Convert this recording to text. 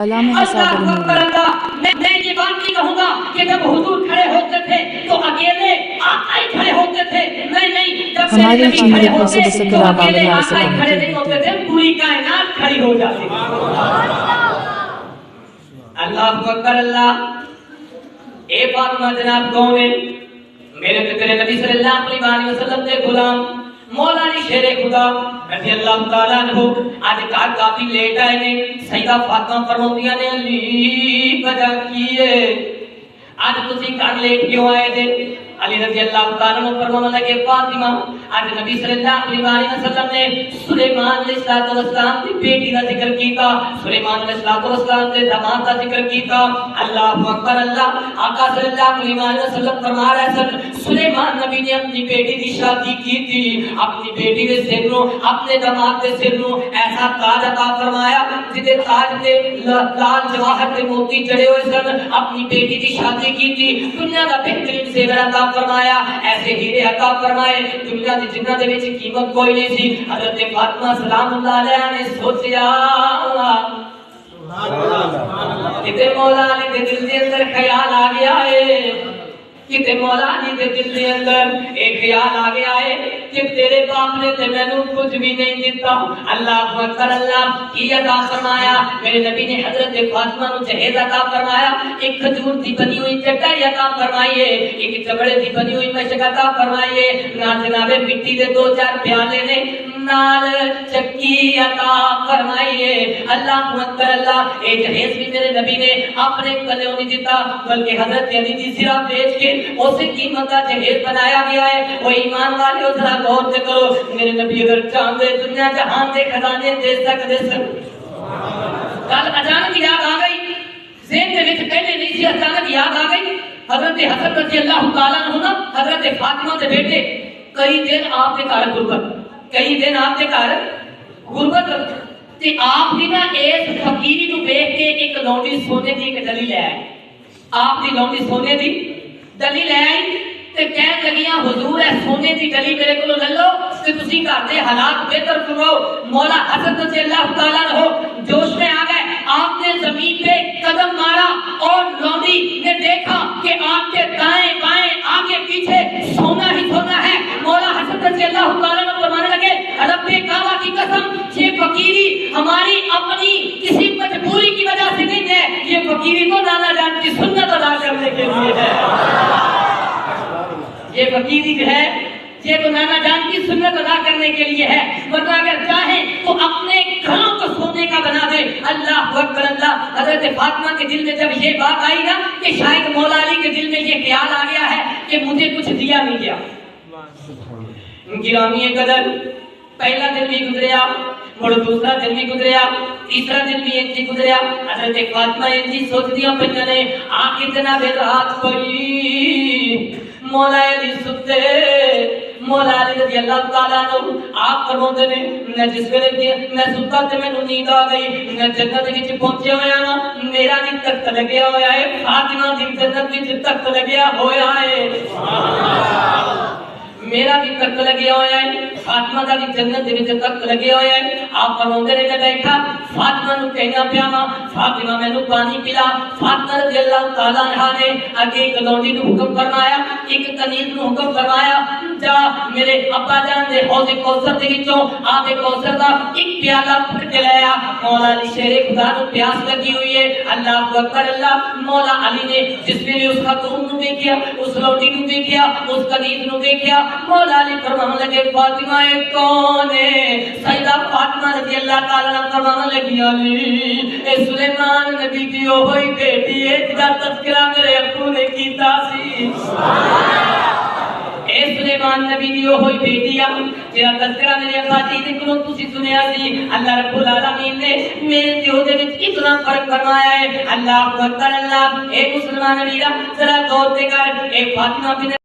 علامہ حساب میں یہ بات نہیں کہوں گا کہ جب حضور کھڑے ہوتے تھے تو اکیلے آقا ہی کھڑے ہوتے تھے، نہیں، جب ہماری نبی کھڑے ہوتے تو آپ اکیلے آقا ہی کھڑے نہیں ہوتے تھے، پوری کائنات کھڑی ہو جاتی تھی۔ اللہ اکبر اللہ۔ اے فاطمہ جناب کون ہے؟ میرے پیارے نبی صلی اللہ علیہ وسلم کے غلام مولا علی شیر خدا رضی اللہ تعالیٰ عنہ آج کار کافی لیٹ آئے نے۔ سیدہ فاطمہ فرماندیاں نے علی وجہ کی ہے آج تسی کار لیٹ کیوں آئے تھے؟ علی رضی اللہ تعالیٰ عنہ فرمانے لگے فاطمہ آج نبی صلی اللہ علیہ وسلم نے سلیمان علیہ السلام کی بیٹی کا ذکر کیتا، سلیمان علیہ السلام کے داماد کا ذکر کیتا۔ اللہ اکبر اللہ۔ آقا صلی اللہ علیہ وسلم فرما رہے ہیں سلیمان نبی نے اپنی بیٹی کی شادی کی تھی، اپنی بیٹی کے سر نو اپنے داماد کے سر نو ایسا تاج عطا فرمایا جسے تاج تے لال جواہر تے موتی جڑے ہوئے سن، اپنی بیٹی کی شادی کی تھی، دنیا کا بہترین زیور عطا فرمایا، ایسے ہیرے عطا فرمائے دنیا دی جنہ دے وچ قیمت کوئی نہیں سی۔ حضرت فاطمہ سلام اللہ علیہا نے سوچیا کتے مولا علی دے دل دے اندر خیال آ گیا ہے، کتے مولا علی دے دل دے اندر ایک خیال آ گیا ہے کہ تیرے باپ نے تے مینوں کچھ بھی نہیں دیتا۔ اللہ اکبر اللہ۔ کی عطا فرمایا؟ میرے نبی نے حضرت فاطمہ نو جہیز عطا فرمایا، ایک کھجور دی بنی ہوئی چٹائی عطا فرمائی ہے، ایک چمڑے دی بنی ہوئی مشک عطا فرمائی ہے، نال جناب مٹی دے 2-4 پیالے نے، نال چکی عطا فرمائی ہے۔ اللہ اکبر اللہ۔ اے جہیز بھی میرے نبی نے اپنے کلیوں نہیں دیتا بلکہ حضرت علی دی زرہ بیچ کے اسے قیمت کا جہیز بنایا گیا ہے۔ وہ ایمان والے ذرا غور سے کرو، میرے نبی اگر چاہتے دنیا جہان کے خزانے دے سکتے سن۔ کل اچانک یاد آ گئی، ذہن دے وچ پہلے نہیں سی، اچانک یاد آ گئی حضرت حسن رضی اللہ تعالیٰ عنہ حضرت فاطمہ کے بیٹے کئی دن آپ کے گھر غربت، کئی دن آپ کے گھر غربت تے آپ دی نا اس فقیری نو دیکھ کے ایک لونڈی سونے دی ایک ڈلی لے آئی، آپ دی لونڈی سونے دی ڈلی لے آئی تے کہن لگیاں حضور اے سونے دی ڈلی میرے کولوں لے لو تے تسی گھر دے حالات بہتر کرو۔ مولا حسن رضی اللہ تعالیٰ عنہ جوش میں آ گئے، آپ نے زمین پہ قدم مارا اور لونڈی نے دیکھا کہ آپ کے دائیں بائیں آگے پیچھے سونا ہی سونا ہے۔ مولا حسن رضی اللہ تعالیٰ عنہ فرمانے لگے رب کعبہ کی قسم یہ فقیری ہماری اپنی کسی مجبوری کی وجہ سے نہیں ہے، یہ فقیری تو نانا جان کی سنت ادا کرنے کے لیے ہے۔ یہ فقیری جو ہے یہ تو نانا جان کی سنت ادا کرنے کے لیے ہے، ورنہ اگر چاہیں تو اپنے گھروں کو سونے کا بنا دے۔ اللہ اکبر اللہ۔ حضرت فاطمہ کے دل میں جب یہ بات آئی نا کہ شاید مولا علی کے دل میں یہ خیال آ گیا ہے کہ مجھے کچھ دیا نہیں گیا، گرامی قدر پہلا دن بھی گزریا، اور دوسرا دن بھی گزریا، تیسرا دن بھی انجی گزریا۔ حضرت فاطمہ انجی سوچ دیا پہنیا نے آخر جناب رات پڑی، مولا علی ستے، مولا علی رضی اللہ تعالیٰ عنہ آپ فرماتے نے میں جس ویلے میں ستا تے مینوں نیند آ گئی، میں جنت وچ پہنچیا ہویا نا، میرا بھی تخت لگیا ہویا ہے، فاطمہ دی جنت وچ تخت لگیا ہویا ہے، میرا بھی تخت لگیا ہویا ہے، فاطمہ دا بھی جنت دے وچ تخت لگیا ہویا ہے۔ آپ فرماندے نے میں بیٹھا فاطمہ نو کہنا پیا وا فاطمہ مینوں پانی پلا۔ فاطمہ رضی اللہ تعالیٰ عنہا نے اگے ایک لونڈی نو حکم فرمایا، ایک کنیز نو حکم فرمایا جا میرے ابا جان دے حوض کوثر دے وچوں آب کوثر دا ایک پیالہ پھٹ کے لے آ۔ مولا علی شیر خدا نو پیاس لگی ہوئی ہے۔ اللہ اکبر اللہ۔ مولا علی نے جس ویلے اس خاتون نو دیکھیا، اس لونڈی نو دیکھیا، اس کنیز نو دیکھیا، مولا علی فرمانے لگے فاطمہ اے کون ہے؟ سیدہ فاطمہ رضی اللہ تعالیٰ عنہ فرمانے لگی علی اے سلیمان نبی دی ہوئی بیٹی ہے جدا تذکرہ میرے ابو نے کیتا سی۔ اے سلیمان نبی دی ہوئی بیٹی ہے جدا تذکرہ میرے ابا جی دے کولوں تسی سنیا سی۔ اللہ رب العالمین نے میرے دیو دے وچ اتنا فرق فرمایا ہے۔ اللہ اکبر اللہ۔ اے مسلمان ویرا ذرا غور تے کر، اے فاطمہ بن